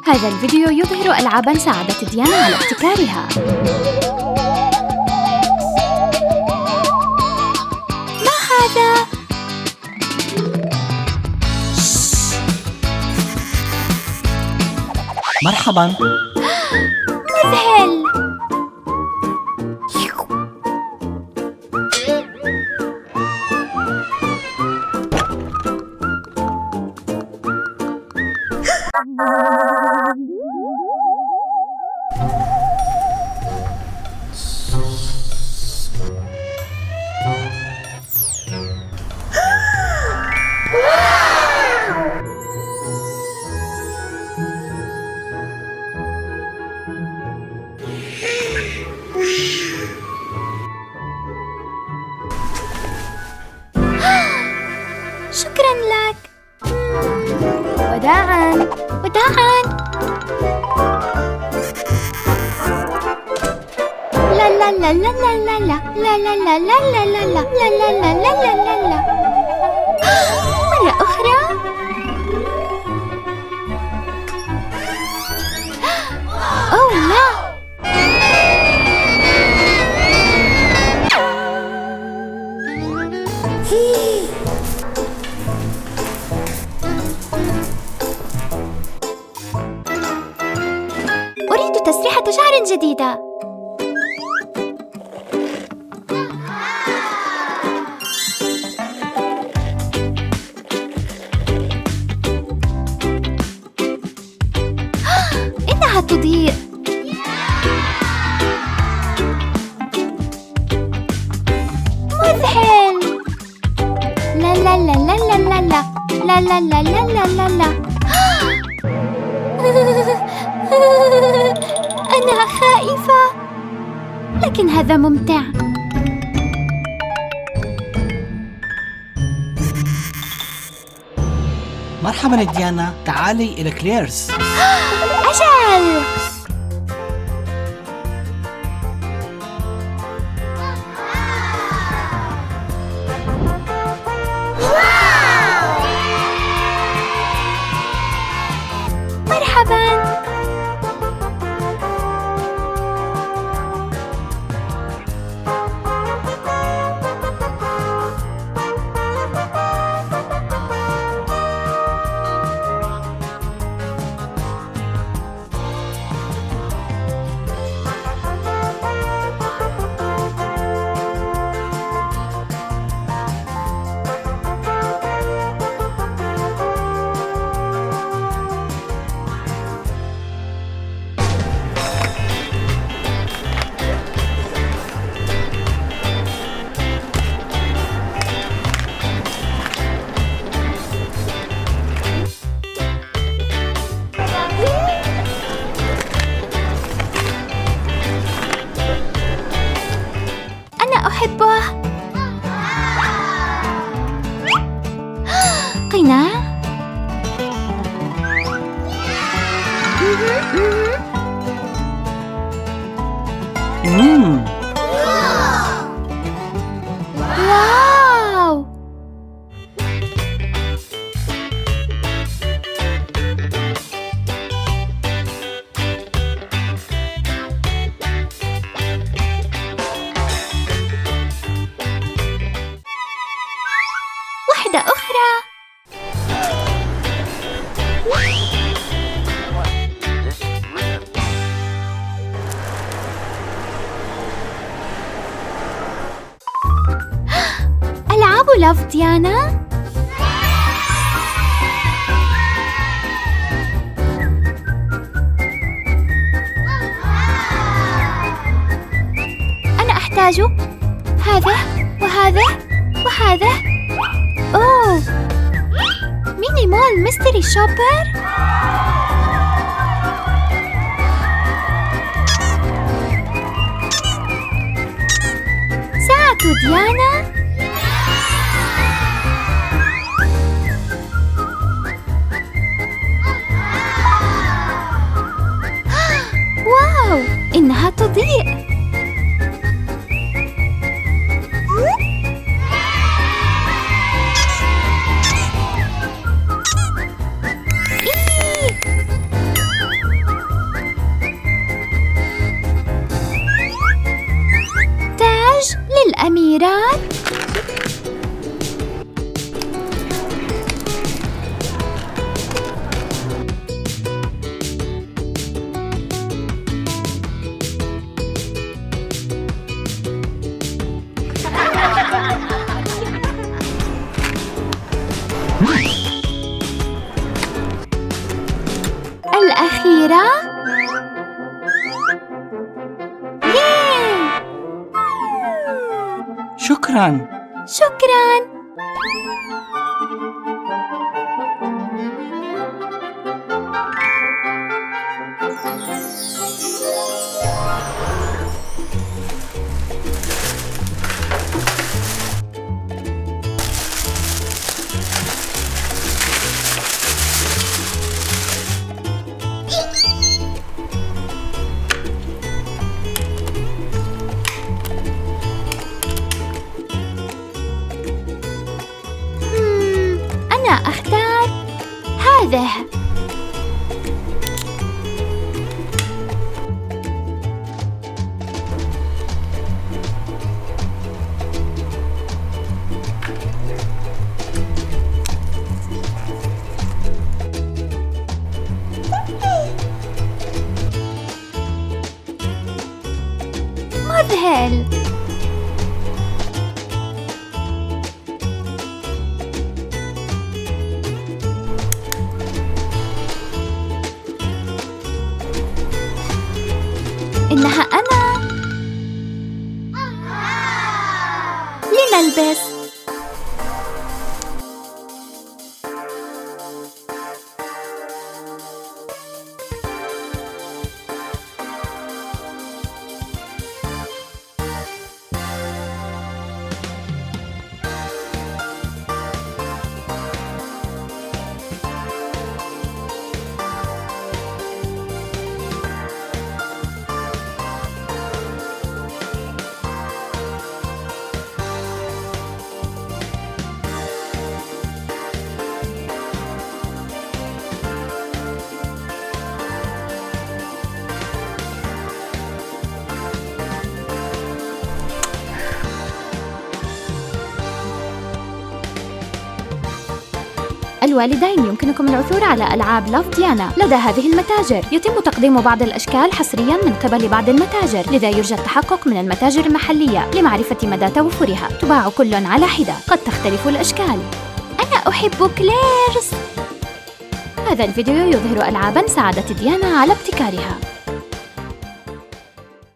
هذا الفيديو يظهر ألعاباً ساعدت ديانا على ابتكارها. ما هذا؟ مرحباً. مذهل. شكرا لك. وداعاً وداعاً. لا لا لا لا لا لا لا لا لا لا لا لا لا لا لا لا لا لا. مرة أخرى. أوه لا. أريد تسريحة شعر جديدة. إنها تضيء. مذهل. لا لا لا لا لا لا لا لا لا لا لا لا. أنا خائفة، لكن هذا ممتع. مرحباً ديانا، تعالي إلى كليرز. أجل. مرحباً. أحبه. قناع. واو. واحدة أخرى. ألعاب لاف ديانا. أنا أحتاج هذا وهذا وهذا. أوه، ميني مول ميستري شوبر. ساعة ديانا. واو، إنها تضيء. مجوهرات. الأخيرة. ياي! شكرا. شكرا. أنا أختار هذا. مذهل. إنها أنا. لنلبس. الوالدين يمكنكم العثور على ألعاب لاف ديانا لدى هذه المتاجر. يتم تقديم بعض الأشكال حصرياً من قبل بعض المتاجر، لذا يرجى التحقق من المتاجر المحلية لمعرفة مدى توفرها. تباع كل على حدة، قد تختلف الأشكال. أنا أحب كليرز. هذا الفيديو يظهر ألعاباً ساعدت ديانا على ابتكارها.